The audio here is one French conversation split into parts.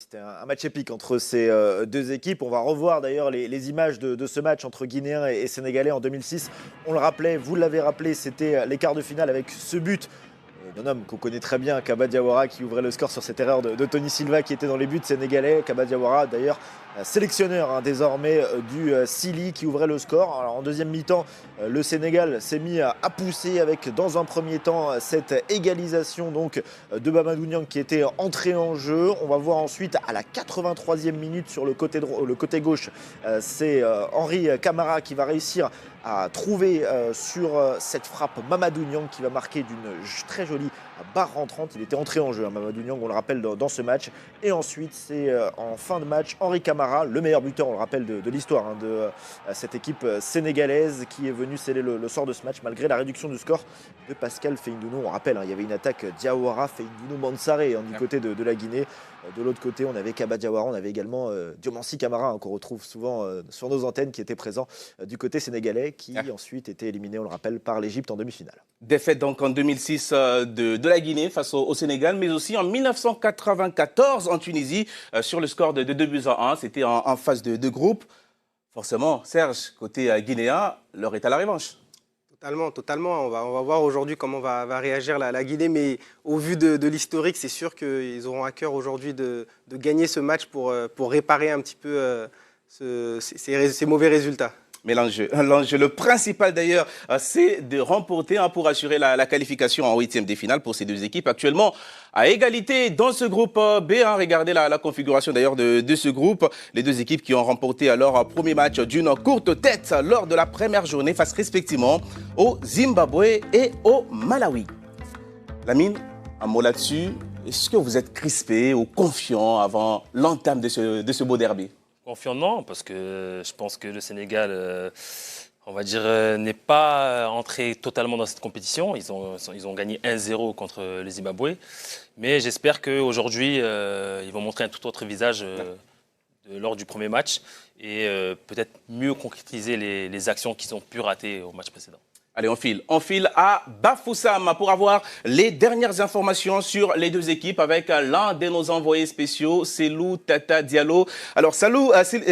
C'était un match épique entre ces deux équipes. On va revoir d'ailleurs les images de ce match entre Guinéens et Sénégalais en 2006. On le rappelait, vous l'avez rappelé, c'était les quarts de finale avec ce but d'un homme qu'on connaît très bien, Kaba Diawara, qui ouvrait le score sur cette erreur de Tony Silva qui était dans les buts sénégalais. Kaba Diawara, d'ailleurs, sélectionneur désormais du Sili qui ouvrait le score. Alors, en deuxième mi-temps, le Sénégal s'est mis à pousser avec, dans un premier temps, cette égalisation donc, de Mamadou Niang qui était entré en jeu. On va voir ensuite à la 83e minute sur le côté gauche, c'est Henri Camara qui va réussir à trouver sur cette frappe Mamadou Niang qui va marquer d'une très jolie barre rentrante. Il était entré en jeu, hein, Mamadou Niang, on le rappelle, dans ce match. Et ensuite, c'est en fin de match, Henri Camara, le meilleur buteur, on le rappelle, de l'histoire hein, de cette équipe sénégalaise qui est venue sceller le sort de ce match malgré la réduction du score de Pascal Feindounou. On rappelle, hein, il y avait une attaque Diawara, Feindounou, Mansaré hein, du côté de la Guinée. De l'autre côté, on avait Kaba Diawara, on avait également Diomansi Camara, hein, qu'on retrouve souvent sur nos antennes, qui était présent du côté sénégalais, qui ensuite était éliminé, on le rappelle, par l'Égypte en demi-finale. Défaite donc en 2006 de la Guinée face au Sénégal, mais aussi en 1994 en Tunisie sur le score de 2-1. C'était en phase de groupe. Forcément, Serge, côté guinéen, l'heure est à la revanche. Totalement. On va voir aujourd'hui comment va réagir la Guinée, mais au vu de l'historique, c'est sûr qu'ils auront à cœur aujourd'hui de gagner ce match pour réparer un petit peu ces mauvais résultats. Mais l'enjeu, le principal d'ailleurs, c'est de remporter pour assurer la qualification en huitième des finales pour ces deux équipes actuellement à égalité dans ce groupe B. Regardez la configuration d'ailleurs de ce groupe. Les deux équipes qui ont remporté leur premier match d'une courte tête lors de la première journée face respectivement au Zimbabwe et au Malawi. Lamine, un mot là-dessus. Est-ce que vous êtes crispé ou confiant avant l'entame de ce beau derby? Confiant, non, parce que je pense que le Sénégal, on va dire, n'est pas entré totalement dans cette compétition. Ils ont gagné 1-0 contre le Zimbabwe. Mais j'espère qu'aujourd'hui, ils vont montrer un tout autre visage lors du premier match et peut-être mieux concrétiser les actions qu'ils ont pu rater au match précédent. Allez, on file à Bafoussam pour avoir les dernières informations sur les deux équipes avec l'un de nos envoyés spéciaux, Selou Tata Diallo. Alors, salut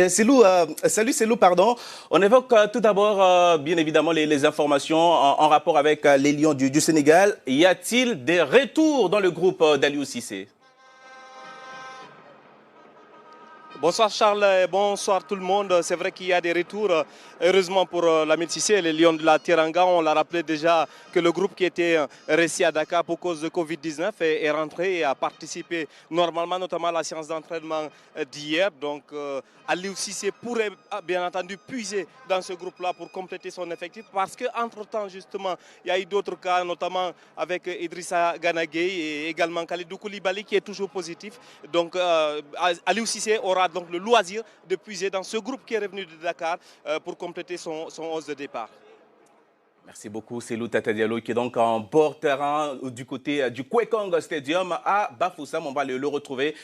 Selou, pardon. On évoque tout d'abord, bien évidemment, les informations en rapport avec les Lions du Sénégal. Y a-t-il des retours dans le groupe d'Aliou Cissé? Bonsoir Charles et bonsoir tout le monde. C'est vrai qu'il y a des retours, heureusement pour Lamine Cissé et les Lions de la Teranga. On l'a rappelé déjà que le groupe qui était resté à Dakar pour cause de Covid-19 est rentré et a participé normalement, notamment à la séance d'entraînement d'hier. Donc Aliou Cissé pourrait bien entendu puiser dans ce groupe-là pour compléter son effectif parce qu'entre-temps, justement, il y a eu d'autres cas, notamment avec Idrissa Gana Gueye et également Khalidou Koulibaly qui est toujours positif. Donc Aliou Cissé aura donc le loisir de puiser dans ce groupe qui est revenu de Dakar pour compléter son 11 de départ. Merci beaucoup, Selou Tata Diallo qui est donc en bord terrain du côté du Kwekong Stadium à Bafoussam. On va le retrouver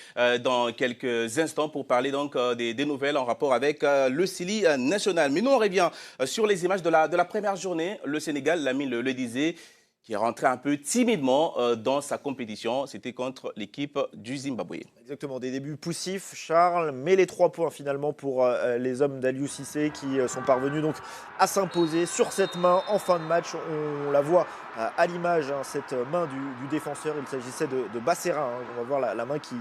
dans quelques instants pour parler donc des nouvelles en rapport avec le Sili national. Mais nous, on revient sur les images de la première journée. Le Sénégal, Lamine le disait, qui est rentré un peu timidement dans sa compétition. C'était contre l'équipe du Zimbabwe. Exactement, des débuts poussifs, Charles, mais les 3 points finalement pour les hommes d'Aliou Cissé qui sont parvenus donc à s'imposer sur cette main en fin de match. On la voit à l'image, hein, cette main du défenseur. Il s'agissait de Bassera. Hein. On va voir la main qui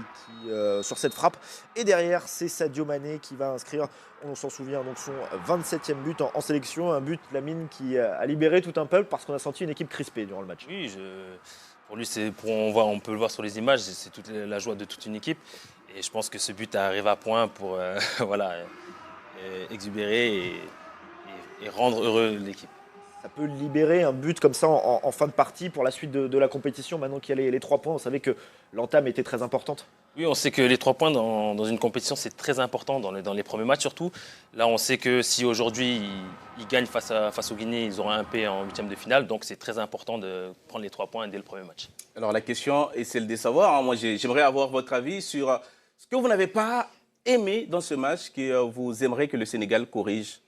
sur cette frappe. Et derrière, c'est Sadio Mané qui va inscrire, on s'en souvient, donc son 27e but en sélection. Un but, Lamine, qui a libéré tout un peuple parce qu'on a senti une équipe crispée durant le match. Oui, pour lui, on peut le voir sur les images, c'est toute la joie de toute une équipe. Et je pense que ce but arrive à point pour voilà, exubérer et rendre heureux l'équipe. Ça peut libérer un but comme ça en fin de partie pour la suite de la compétition. Maintenant qu'il y a les 3 points, on savait que l'entame était très importante. Oui, on sait que les 3 points dans une compétition, c'est très important dans les premiers matchs surtout. Là, on sait que si aujourd'hui ils gagnent face au Guinée, ils auront un P en huitième de finale. Donc, c'est très important de prendre les 3 points dès le premier match. Alors, la question est celle de savoir. Hein, moi, j'aimerais avoir votre avis sur ce que vous n'avez pas aimé dans ce match que vous aimeriez que le Sénégal corrige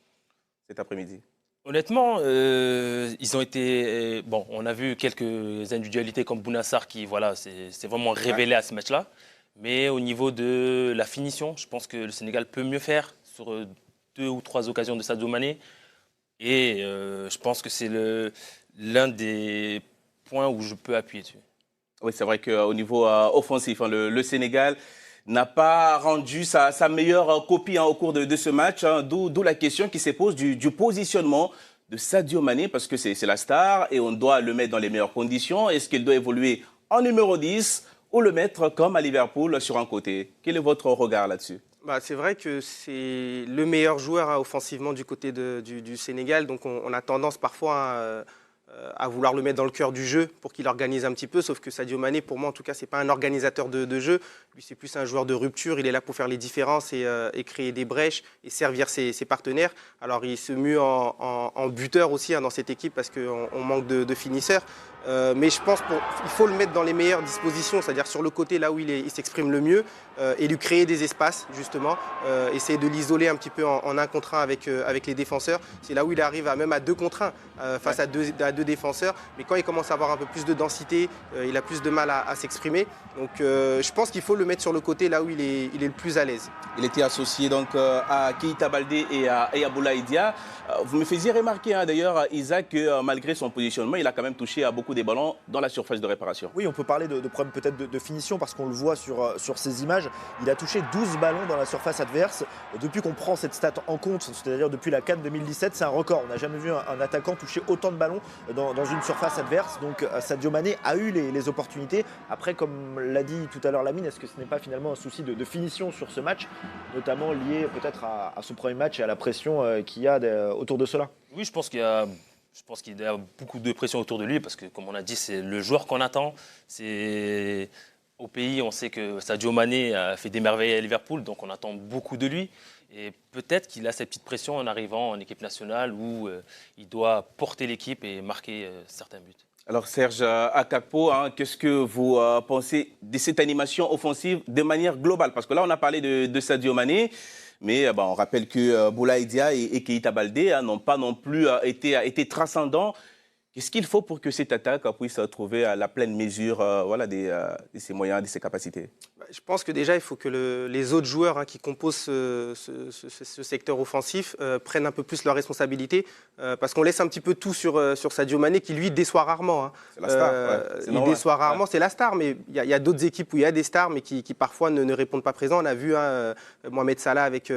cet après-midi. Honnêtement, ils ont été... bon, on a vu quelques individualités comme Bouna Sarr qui, voilà, s'est vraiment révélé à ce match-là. Mais au niveau de la finition, je pense que le Sénégal peut mieux faire sur 2 ou 3 occasions de Sadio Mané. Et je pense que c'est l'un des points où je peux appuyer dessus. Oui, c'est vrai qu'au niveau offensif, hein, le Sénégal n'a pas rendu sa meilleure copie au cours de ce match. D'où la question qui se pose du positionnement de Sadio Mané, parce que c'est la star et on doit le mettre dans les meilleures conditions. Est-ce qu'il doit évoluer en numéro 10 ou le mettre comme à Liverpool sur un côté? Quel est votre regard là-dessus? C'est vrai que c'est le meilleur joueur offensivement du côté du Sénégal. Donc on a tendance parfois à vouloir le mettre dans le cœur du jeu pour qu'il organise un petit peu. Sauf que Sadio Mané, pour moi en tout cas, ce n'est pas un organisateur de jeu. Lui, c'est plus un joueur de rupture. Il est là pour faire les différences et créer des brèches et servir ses partenaires. Alors il se mue en buteur aussi dans cette équipe parce qu'on manque de finisseurs. Mais je pense qu'il faut le mettre dans les meilleures dispositions, c'est-à-dire sur le côté là où il s'exprime le mieux et lui créer des espaces justement, essayer de l'isoler un petit peu en 1 contre 1 avec les défenseurs. C'est là où il arrive même à 2 contre 1 face à deux défenseurs, mais quand il commence à avoir un peu plus de densité, il a plus de mal à s'exprimer. Donc je pense qu'il faut le mettre sur le côté là où il est le plus à l'aise. Il était associé donc à Keita Baldé et à Boulaye Dia. Vous me faisiez remarquer d'ailleurs, Isaac, que malgré son positionnement, il a quand même touché à beaucoup des ballons dans la surface de réparation. Oui, on peut parler de problème peut-être de finition parce qu'on le voit sur ces images. Il a touché 12 ballons dans la surface adverse. Depuis qu'on prend cette stat en compte, c'est-à-dire depuis la CAN 2017, c'est un record. On n'a jamais vu un attaquant toucher autant de ballons dans une surface adverse. Donc Sadio Mané a eu les opportunités. Après, comme l'a dit tout à l'heure Lamine, est-ce que ce n'est pas finalement un souci de finition sur ce match, notamment lié peut-être à ce premier match et à la pression qu'il y a autour de cela? Oui, je pense qu'il y a beaucoup de pression autour de lui parce que, comme on a dit, c'est le joueur qu'on attend. Au pays, on sait que Sadio Mané a fait des merveilles à Liverpool, donc on attend beaucoup de lui. Et peut-être qu'il a cette petite pression en arrivant en équipe nationale où il doit porter l'équipe et marquer certains buts. Alors Serge Akakpo, qu'est-ce que vous pensez de cette animation offensive de manière globale? Parce que là, on a parlé de Sadio Mané. Mais on rappelle que Boulaye Dia et Keita Baldé n'ont pas non plus été transcendants. Qu'est-ce qu'il faut pour que cette attaque puisse trouver la pleine mesure de ses moyens, de ses capacités? Je pense que déjà, il faut que les autres joueurs qui composent ce secteur offensif prennent un peu plus leurs responsabilités. Parce qu'on laisse un petit peu tout sur Sadio Mané qui, lui, déçoit rarement. C'est la star. Il déçoit rarement, c'est la star. Mais il y a d'autres équipes où il y a des stars, mais qui parfois ne répondent pas présents. On a vu Mohamed Salah avec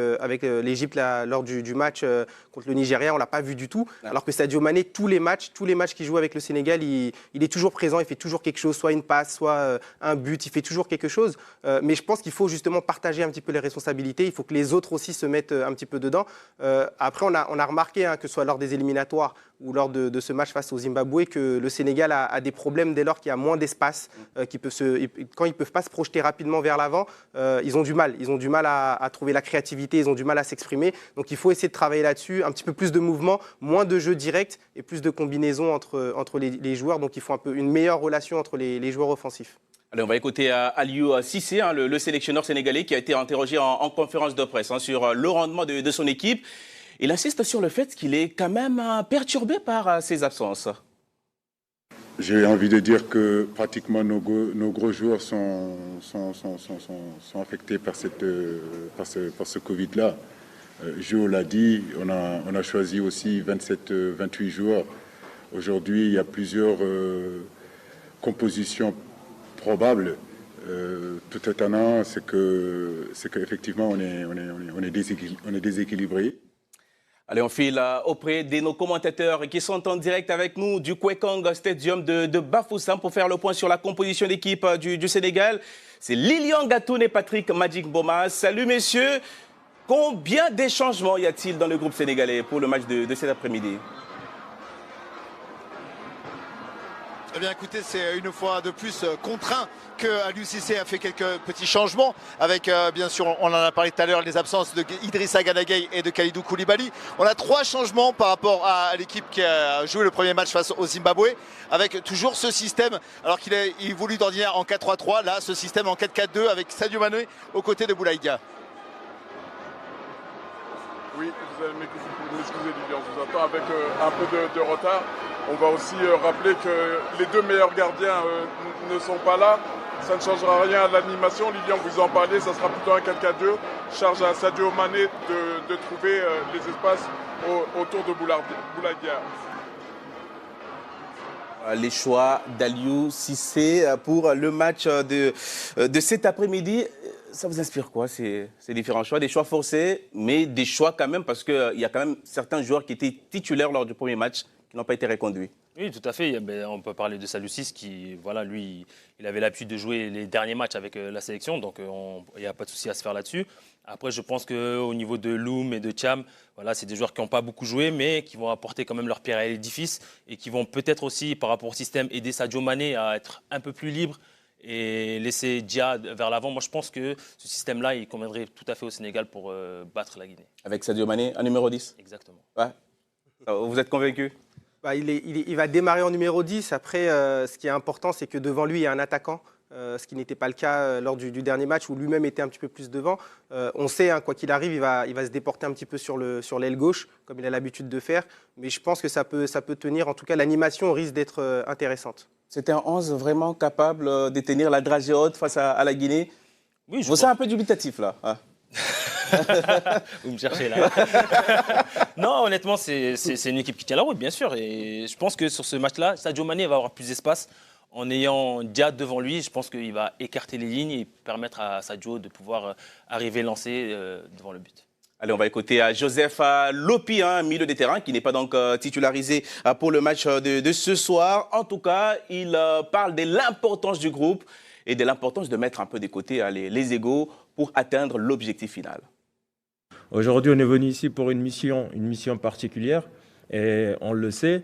l'Égypte lors du match contre le Nigeria. On ne l'a pas vu du tout. Ouais. Alors que Sadio Mané, tous les matchs qu'il joue avec le Sénégal, il est toujours présent. Il fait toujours quelque chose, soit une passe, soit un but. Il fait toujours quelque chose. Mais je pense qu'il faut justement partager un petit peu les responsabilités. Il faut que les autres aussi se mettent un petit peu dedans. Après, on a remarqué, que ce soit lors des éliminatoires ou lors de ce match face au Zimbabwe, que le Sénégal a des problèmes dès lors qu'il y a moins d'espace. Quand ils ne peuvent pas se projeter rapidement vers l'avant, ils ont du mal. Ils ont du mal à trouver la créativité, ils ont du mal à s'exprimer. Donc il faut essayer de travailler là-dessus. Un petit peu plus de mouvement, moins de jeux directs et plus de combinaisons entre les joueurs. Donc il faut un peu une meilleure relation entre les joueurs offensifs. Allez, on va écouter Aliou Cissé, le sélectionneur sénégalais qui a été interrogé en conférence de presse sur le rendement de son équipe. Il insiste sur le fait qu'il est quand même perturbé par ses absences. J'ai envie de dire que pratiquement nos gros joueurs sont affectés par ce Covid-là. Jo l'a dit, on a choisi aussi 28 joueurs. Aujourd'hui, il y a plusieurs compositions probable. Tout étonnant, c'est qu'effectivement, on est déséquilibré. Allez, on file auprès de nos commentateurs qui sont en direct avec nous du Kwekong Stadium de Bafoussam pour faire le point sur la composition d'équipe du Sénégal. C'est Lilian Gatoun et Patrick Magic Boma. Salut messieurs. Combien de changements y a-t-il dans le groupe sénégalais pour le match de cet après-midi? Eh bien écoutez, c'est une fois de plus contraint que Aliou Cissé a fait quelques petits changements avec bien sûr, on en a parlé tout à l'heure, les absences de Idrissa Gana Gueye et de Kalidou Koulibaly. On a 3 changements par rapport à l'équipe qui a joué le premier match face au Zimbabwe avec toujours ce système, alors qu'il évolue d'ordinaire en 4-3-3, là ce système en 4-4-2 avec Sadio Mané aux côtés de Boulaye Dia. Oui, vous allez m'excuser Lilian, je vous attends avec un peu de retard. On va aussi rappeler que les deux meilleurs gardiens ne sont pas là. Ça ne changera rien à l'animation. Lilian, vous en parlez, ça sera plutôt un 4-4-2. Charge à Sadio Mané de trouver les espaces autour de Boulaïdia. Les choix d'Aliou Cissé pour le match de cet après-midi. Ça vous inspire quoi, ces différents choix? Des choix forcés, mais des choix quand même, parce qu'il y a quand même certains joueurs qui étaient titulaires lors du premier match qui n'ont pas été reconduits. Oui, tout à fait. On peut parler de Saliou Ciss qui, voilà, lui, il avait l'habitude de jouer les derniers matchs avec la sélection, donc il n'y a pas de souci à se faire là-dessus. Après, je pense qu'au niveau de Loum et de Thiam, voilà, c'est des joueurs qui n'ont pas beaucoup joué, mais qui vont apporter quand même leur pierre à l'édifice et qui vont peut-être aussi, par rapport au système, aider Sadio Mané à être un peu plus libre et laisser Dia vers l'avant. Moi, je pense que ce système-là, il conviendrait tout à fait au Sénégal pour battre la Guinée. Avec Sadio Mané, en numéro 10? Exactement. Ouais. Vous êtes convaincu? Il va démarrer en numéro 10. Après, ce qui est important, c'est que devant lui, il y a un attaquant. Ce qui n'était pas le cas lors du dernier match où lui-même était un petit peu plus devant. On sait, quoi qu'il arrive, il va se déporter un petit peu sur l'aile gauche, comme il a l'habitude de faire. Mais je pense que ça peut tenir. En tout cas, l'animation risque d'être intéressante. C'était un 11 vraiment capable de tenir la dragée haute face à la Guinée? Oui, vous êtes un peu dubitatif là. Ah. Vous me cherchez là. Non, honnêtement, c'est une équipe qui tient la route, bien sûr. Et je pense que sur ce match-là, Sadio Mané va avoir plus d'espace. En ayant Dia devant lui, je pense qu'il va écarter les lignes et permettre à Sadio de pouvoir arriver lancé devant le but. Allez, on va écouter Joseph Lopi, milieu de terrain, qui n'est pas donc titularisé pour le match de ce soir. En tout cas, il parle de l'importance du groupe et de l'importance de mettre un peu de côté les égos pour atteindre l'objectif final. Aujourd'hui, on est venu ici pour une mission particulière, et on le sait.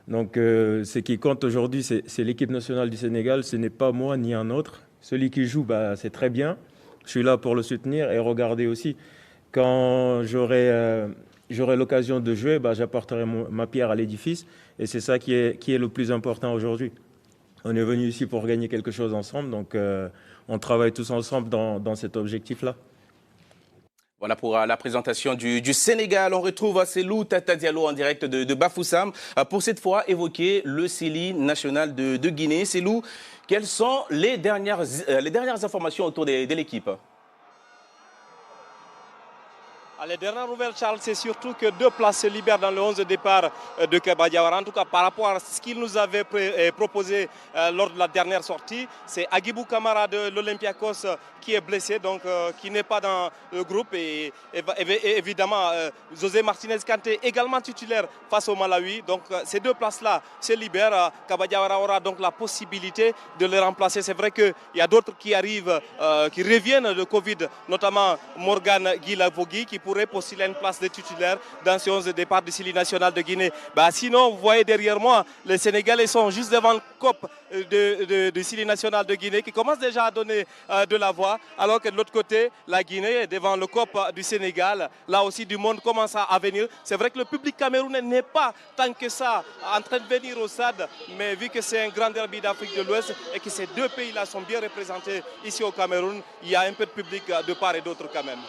Donc, ce qui compte aujourd'hui, c'est l'équipe nationale du Sénégal. Ce n'est pas moi ni un autre. Celui qui joue, c'est très bien. Je suis là pour le soutenir et regarder aussi. Quand j'aurai l'occasion de jouer, j'apporterai ma pierre à l'édifice. Et c'est ça qui est le plus important aujourd'hui. On est venu ici pour gagner quelque chose ensemble. Donc, on travaille tous ensemble dans cet objectif-là. Voilà pour la présentation du Sénégal. On retrouve Selou Tata Diallo en direct de Bafoussam pour cette fois évoquer le CELI national de Guinée. Selou, quelles sont les dernières informations autour de l'équipe? Les dernières nouvelles, Charles, c'est surtout que 2 places se libèrent dans le 11 de départ de Keba Diawara. En tout cas, par rapport à ce qu'il nous avait proposé lors de la dernière sortie, c'est Agibou Kamara de l'Olympiakos qui est blessé, donc qui n'est pas dans le groupe. Et évidemment, José Martinez Kanté également titulaire face au Malawi. Donc ces 2 places-là se libèrent. Keba Diawara aura donc la possibilité de les remplacer. C'est vrai qu'il y a d'autres qui arrivent, qui reviennent de Covid, notamment Morgan Guilavogui, qui pourrait postuler une place de titulaire dans ce 11 de départ du CELI national de Guinée. Sinon, vous voyez derrière moi, les Sénégalais sont juste devant le COP du CELI national de Guinée qui commence déjà à donner de la voix, alors que de l'autre côté, la Guinée est devant le COP du Sénégal. Là aussi, du monde commence à venir. C'est vrai que le public camerounais n'est pas tant que ça en train de venir au stade, mais vu que c'est un grand derby d'Afrique de l'Ouest et que ces 2 pays-là sont bien représentés ici au Cameroun, il y a un peu de public de part et d'autre quand même.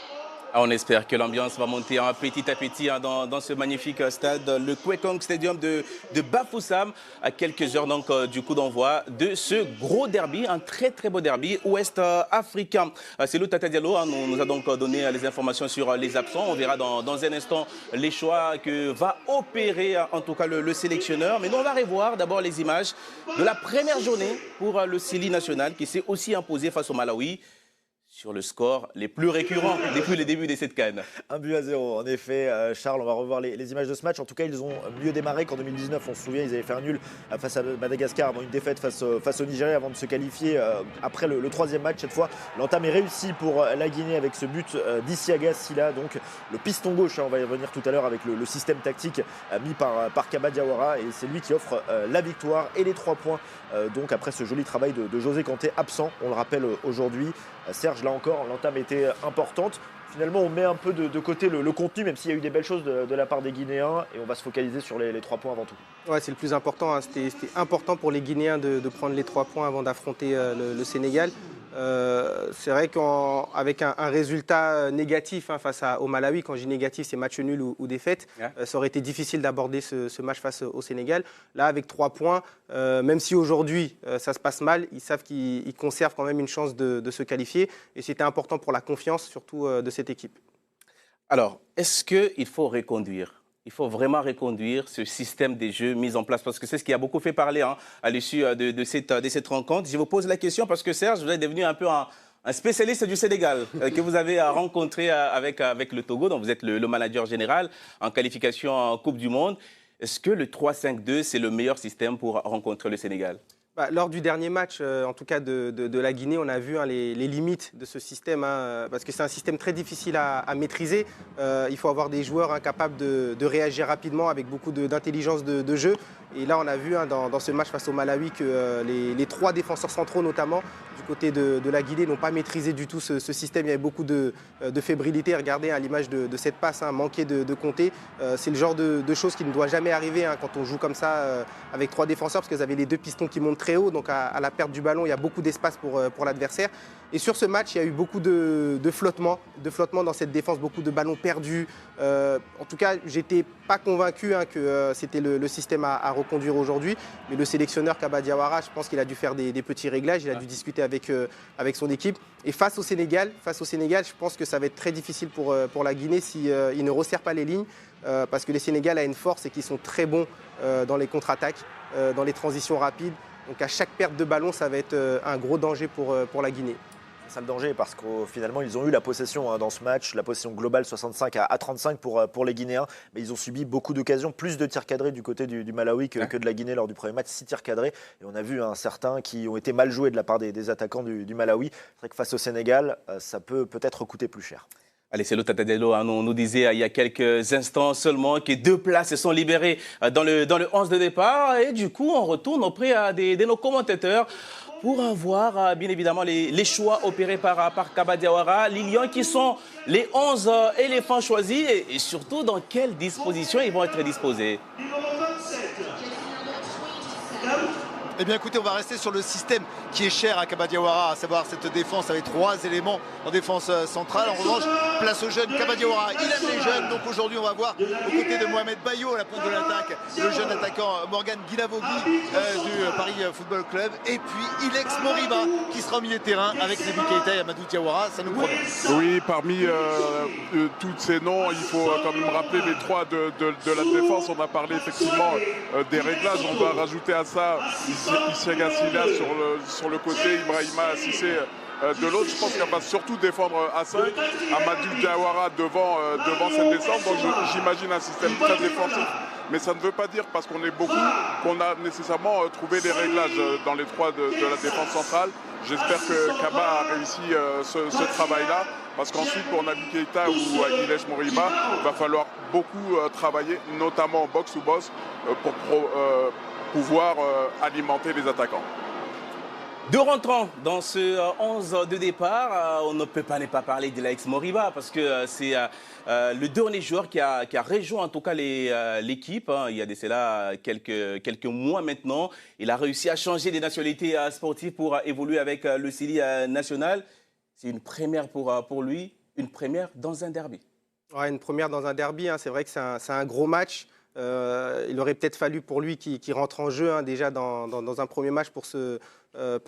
On espère que l'ambiance va monter petit à petit dans ce magnifique stade, le Kwekong Stadium de Bafoussam, à quelques heures donc, du coup d'envoi de ce gros derby, un très très beau derby ouest-africain. C'est le Tata Diallo, nous a donc donné les informations sur les absents. On verra dans un instant les choix que va opérer en tout cas le sélectionneur. Mais nous on va revoir d'abord les images de la première journée pour le CELI national qui s'est aussi imposé face au Malawi. Sur le score les plus récurrents depuis le début de cette CAN. 1-0, en effet. Charles, on va revoir les images de ce match. En tout cas, ils ont mieux démarré qu'en 2019. On se souvient, ils avaient fait un nul face à Madagascar avant une défaite face au Nigeria avant de se qualifier après le 3e match. Cette fois, l'entame est réussie pour la Guinée avec ce but d'Isiaga Silla, donc le piston gauche. On va y revenir tout à l'heure avec le système tactique mis par Keba Diawara. Et c'est lui qui offre la victoire et les 3 points. Donc après ce joli travail de José Kanté, absent, on le rappelle aujourd'hui. Serge, là encore, l'entame était importante. Finalement, on met un peu de côté le contenu, même s'il y a eu des belles choses de la part des Guinéens. Et on va se focaliser sur les 3 points avant tout. Ouais, c'est le plus important. C'était important pour les Guinéens de prendre les 3 points avant d'affronter le Sénégal. C'est vrai qu'avec un résultat négatif face au Malawi, quand je dis négatif, c'est match nul ou défaite, ça aurait été difficile d'aborder ce match face au Sénégal. Là, avec 3 points, même si aujourd'hui ça se passe mal, ils savent qu'ils conservent quand même une chance de se qualifier. Et c'était important pour la confiance, surtout de cette équipe. Alors, est-ce qu'il faut reconduire? Il faut vraiment reconduire ce système des jeux mis en place parce que c'est ce qui a beaucoup fait parler à l'issue de cette rencontre. Je vous pose la question parce que Serge, vous êtes devenu un peu un spécialiste du Sénégal que vous avez rencontré avec le Togo, dont vous êtes le manager général en qualification en Coupe du Monde. Est-ce que le 3-5-2, c'est le meilleur système pour rencontrer le Sénégal? Lors du dernier match, en tout cas de la Guinée, on a vu les limites de ce système, parce que c'est un système très difficile à maîtriser. Il faut avoir des joueurs capables de réagir rapidement avec beaucoup d'intelligence de jeu. Et là, on a vu dans ce match face au Malawi que les 3 défenseurs centraux, notamment du côté de la Guinée, n'ont pas maîtrisé du tout ce système. Il y avait beaucoup de fébrilité. Regardez à l'image de cette passe, manquer de compter. C'est le genre de choses qui ne doit jamais arriver quand on joue comme ça avec 3 défenseurs, parce que vous avez les 2 pistons qui montent très haut. Donc à la perte du ballon, il y a beaucoup d'espace pour l'adversaire. Et sur ce match, il y a eu beaucoup de flottement dans cette défense, beaucoup de ballons perdus. En tout cas, j'étais pas convaincu que c'était le système à reconduire aujourd'hui. Mais le sélectionneur Kaba Diawara, je pense qu'il a dû faire des petits réglages. Il a dû discuter avec son équipe. Et face au Sénégal, je pense que ça va être très difficile pour la Guinée s'il ne resserre pas les lignes. Parce que les Sénégal a une force et qu'ils sont très bons dans les contre-attaques, dans les transitions rapides. Donc à chaque perte de ballon, ça va être un gros danger pour la Guinée. C'est ça le danger parce qu'au finalement ils ont eu la possession dans ce match, la possession globale 65 à 35 pour les Guinéens, mais ils ont subi beaucoup d'occasions, plus de tirs cadrés du côté du Malawi que de la Guinée lors du premier match, 6 tirs cadrés, et on a vu certains qui ont été mal joués de la part des attaquants du Malawi. C'est vrai que face au Sénégal, ça peut peut-être coûter plus cher. Allez, c'est Tatadello nous disait il y a quelques instants seulement que 2 places se sont libérées dans le 11 de départ, et du coup on retourne auprès de nos commentateurs pour voir bien évidemment les choix opérés par Kaba Diawara, les Lions qui sont les 11 éléphants choisis et surtout dans quelles dispositions ils vont être disposés. Eh bien écoutez, on va rester sur le système qui est cher à Kaba Diawara, à savoir cette défense avec 3 éléments en défense centrale. En revanche, place aux jeunes, Kaba Diawara, il aime les jeunes. Donc aujourd'hui, on va voir aux côtés de Mohamed Bayo à la pointe de l'attaque, le jeune attaquant Morgan Guilavogui du Paris Football Club. Et puis Ilex Moriba qui sera au milieu de terrain avec Nebi Keita et Amadou Diawara. Ça nous promet. Oui, parmi tous ces noms, il faut quand même rappeler les 3 de la défense. On a parlé effectivement des réglages. On va rajouter à ça Isiaga Silla sur le côté, Ibrahima Cissé de l'autre. Je pense qu'elle va surtout défendre à 5, Amadou Diawara devant cette descente. Donc j'imagine un système très défensif. Mais ça ne veut pas dire, parce qu'on est beaucoup, qu'on a nécessairement trouvé des réglages dans les 3 de la défense centrale. J'espère que Kaba a réussi ce travail-là, parce qu'ensuite pour Naby Keita ou Ilex Moriba, il va falloir beaucoup travailler, notamment en box-to-box, pour pouvoir alimenter les attaquants. 2 rentrants dans ce 11 de départ. On ne peut pas ne pas parler d'Ilex Moriba parce que c'est le dernier joueur qui a rejoint en tout cas l'équipe. Il y a de cela quelques mois maintenant. Il a réussi à changer des nationalités sportives pour évoluer avec le Sili national. C'est une première pour lui, une première dans un derby. Ouais, une première dans un derby, c'est vrai que c'est un gros match. Il aurait peut-être fallu pour lui qu'il rentre en jeu déjà dans un premier match pour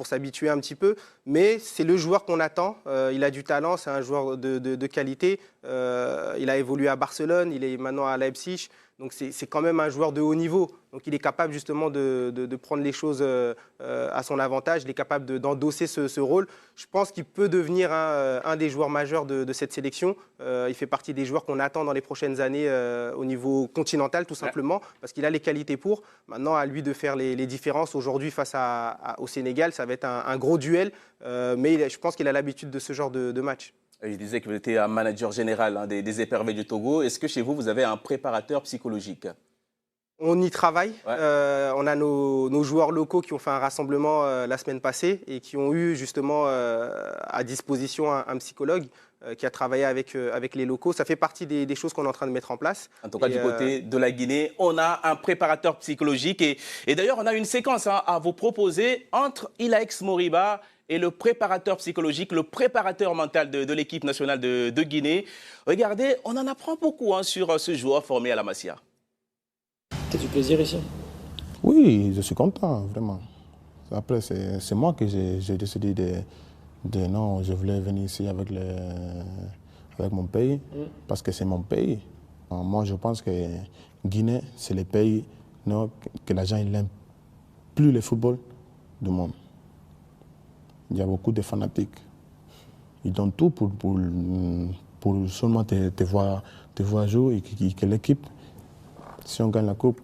s'habituer un petit peu. Mais c'est le joueur qu'on attend. Il a du talent, c'est un joueur de qualité. Il a évolué à Barcelone, il est maintenant à Leipzig. Donc c'est quand même un joueur de haut niveau. Donc il est capable justement de prendre les choses à son avantage. Il est capable d'endosser ce rôle. Je pense qu'il peut devenir un des joueurs majeurs de cette sélection. Il fait partie des joueurs qu'on attend dans les prochaines années au niveau continental, tout simplement, parce qu'il a les qualités pour. Maintenant, à lui de faire les différences. Aujourd'hui, face au Sénégal, ça va être un gros duel. Mais je pense qu'il a l'habitude de ce genre de match. Je disais que vous étiez un manager général des éperviers du Togo. Est-ce que chez vous, vous avez un préparateur psychologique? On y travaille. Ouais. On a nos joueurs locaux qui ont fait un rassemblement la semaine passée et qui ont eu justement à disposition un psychologue qui a travaillé avec les locaux. Ça fait partie des choses qu'on est en train de mettre en place. En tout cas, du côté de la Guinée, on a un préparateur psychologique. Et d'ailleurs, on a une séquence à vous proposer entre Ilex Moriba et le préparateur psychologique, le préparateur mental de l'équipe nationale de Guinée. Regardez, on en apprend beaucoup sur ce joueur formé à la Masia. T'as du plaisir ici? Oui, je suis content, vraiment. Après, c'est moi que j'ai décidé de non, je voulais venir ici avec mon pays, parce que c'est mon pays. Moi, je pense que Guinée, c'est le pays non, que les gens n'aiment plus le football du monde. Il y a beaucoup de fanatiques. Ils donnent tout pour seulement te voir jouer et que l'équipe, si on gagne la coupe,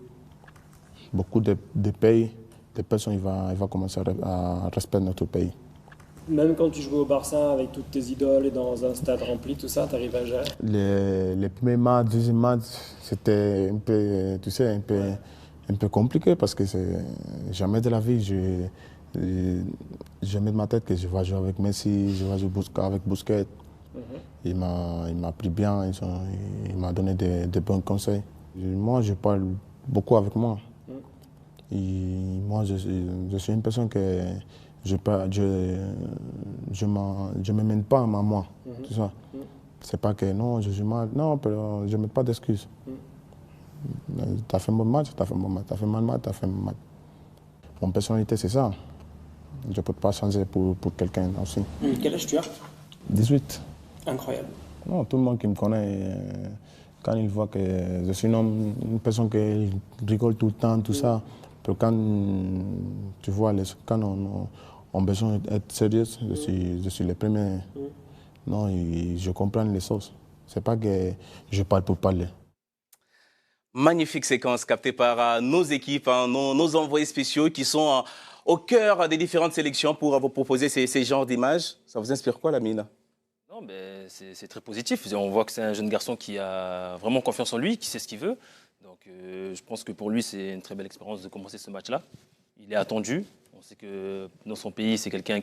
beaucoup de pays, de personnes, ils vont commencer à respecter notre pays. Même quand tu jouais au Barça avec toutes tes idoles et dans un stade rempli, tout ça, tu arrives à gérer? Les premiers matchs, deuxième match, c'était un peu, tu sais, un peu compliqué parce que jamais de la vie, je mets de ma tête que je vais jouer avec Messi, je vais jouer avec Busquets. Il m'a pris bien, il m'a donné de bons conseils. Moi, je parle beaucoup avec moi. Et moi, je suis une personne que je me mène pas à moi. Tout ça. C'est pas que non, je suis mal. Non, je ne mets pas d'excuses. Tu as fait un bon match, tu as fait un bon match. Tu as fait un mal match, tu as fait un mal match. Mon personnalité, c'est ça. Je ne peux pas changer pour quelqu'un aussi. Quel âge tu as? 18. Incroyable. Non, tout le monde qui me connaît, quand il voit que je suis une personne qui rigole tout le temps, tout ça, quand tu vois, quand on a besoin d'être sérieux, je suis le premier. Non, je comprends les choses. Ce n'est pas que je parle pour parler. Magnifique séquence captée par nos équipes, nos envoyés spéciaux qui sont au cœur des différentes sélections pour vous proposer ces genres d'images. Ça vous inspire quoi, Lamine? Non, mais c'est très positif. On voit que c'est un jeune garçon qui a vraiment confiance en lui, qui sait ce qu'il veut. Donc je pense que pour lui, c'est une très belle expérience de commencer ce match-là. Il est attendu. On sait que dans son pays, c'est quelqu'un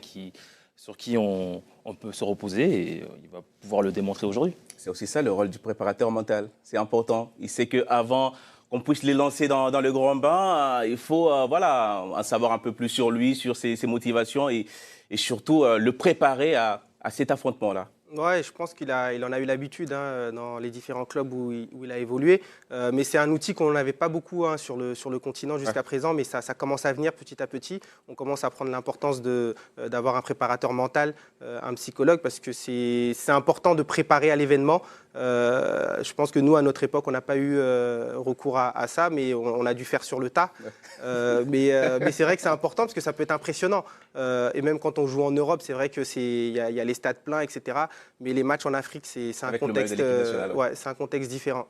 sur qui on peut se reposer et il va pouvoir le démontrer aujourd'hui. C'est aussi ça le rôle du préparateur mental. C'est important. Il sait qu'avant qu'on puisse les lancer dans le grand bain, il faut en savoir un peu plus sur lui, sur ses motivations et surtout le préparer à cet affrontement-là. Ouais, je pense qu'il en a eu l'habitude dans les différents clubs où il a évolué. Mais c'est un outil qu'on n'avait pas beaucoup sur le continent jusqu'à présent, mais ça commence à venir petit à petit. On commence à prendre l'importance d'avoir un préparateur mental, un psychologue, parce que c'est important de préparer à l'événement. Je pense que nous, à notre époque, on n'a pas eu recours à ça, mais on a dû faire sur le tas. Mais c'est vrai que c'est important parce que ça peut être impressionnant. Et même quand on joue en Europe, c'est vrai qu'il y a les stades pleins, etc. Mais les matchs en Afrique, c'est un contexte différent.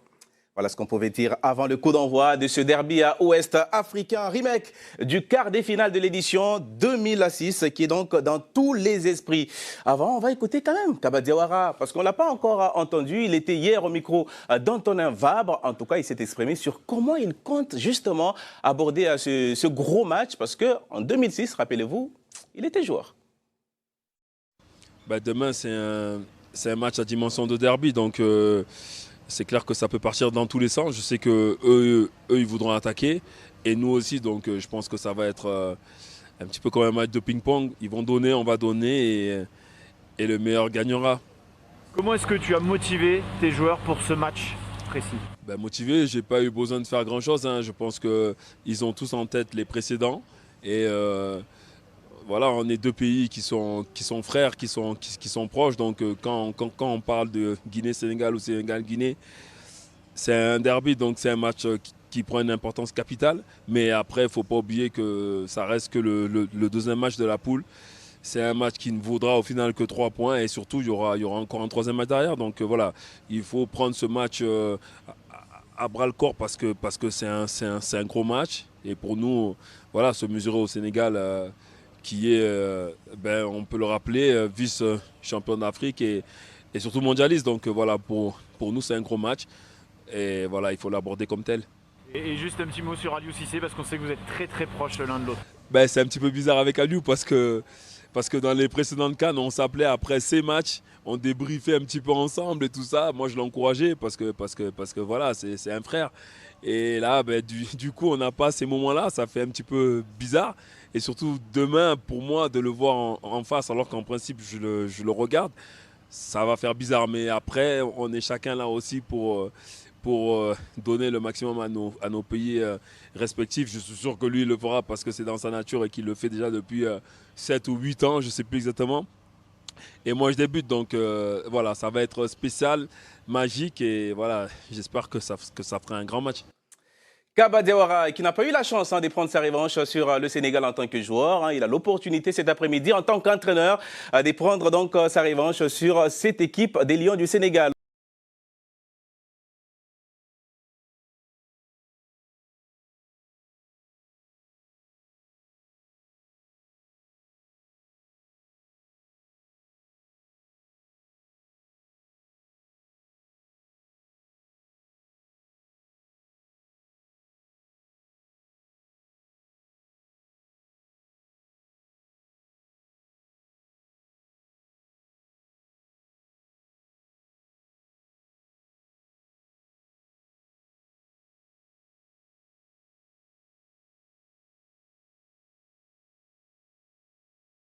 Voilà ce qu'on pouvait dire avant le coup d'envoi de ce derby à Ouest africain, remake du quart des finales de l'édition 2006, qui est donc dans tous les esprits. Avant, on va écouter quand même Kaba Diawara, parce qu'on ne l'a pas encore entendu. Il était hier au micro d'Antonin Vabre. En tout cas, il s'est exprimé sur comment il compte justement aborder ce gros match, parce qu'en 2006, rappelez-vous, il était joueur. Demain, c'est un match à dimension de derby, donc c'est clair que ça peut partir dans tous les sens. Je sais qu'eux, ils voudront attaquer, et nous aussi, donc je pense que ça va être un petit peu comme un match de ping-pong. Ils vont donner, on va donner, et le meilleur gagnera. Comment est-ce que tu as motivé tes joueurs pour ce match précis? Motivé, je n'ai pas eu besoin de faire grand-chose. Je pense qu'ils ont tous en tête les précédents, et voilà, on est deux pays qui sont frères, qui sont proches. Donc quand on parle de Guinée-Sénégal ou Sénégal-Guinée, c'est un derby, donc c'est un match qui prend une importance capitale. Mais après, il ne faut pas oublier que ça reste que le deuxième match de la poule. C'est un match qui ne vaudra au final que 3 points. Et surtout, il y aura encore un troisième match derrière. Donc voilà, il faut prendre ce match à bras-le-corps parce que c'est un gros match. Et pour nous, voilà, se mesurer au Sénégal... qui est, on peut le rappeler, vice-champion d'Afrique et surtout mondialiste. Donc voilà, pour nous, c'est un gros match. Et voilà, il faut l'aborder comme tel. Et juste un petit mot sur Aliou Cissé, parce qu'on sait que vous êtes très très proches l'un de l'autre. C'est un petit peu bizarre avec Aliou parce que dans les précédentes CAN, on s'appelait après ces matchs, on débriefait un petit peu ensemble et tout ça. Moi, je l'encourageais parce que voilà, c'est un frère. Et là, du coup, on n'a pas ces moments-là, ça fait un petit peu bizarre. Et surtout demain, pour moi, de le voir en face, alors qu'en principe, je le regarde, ça va faire bizarre. Mais après, on est chacun là aussi pour donner le maximum à nos pays respectifs. Je suis sûr que lui, il le fera parce que c'est dans sa nature et qu'il le fait déjà depuis 7 ou 8 ans, je ne sais plus exactement. Et moi, je débute, donc voilà, ça va être spécial, magique et voilà, j'espère que ça fera un grand match. Kaba Diawara, qui n'a pas eu la chance de prendre sa revanche sur le Sénégal en tant que joueur. Il a l'opportunité cet après-midi en tant qu'entraîneur de prendre donc sa revanche sur cette équipe des Lions du Sénégal.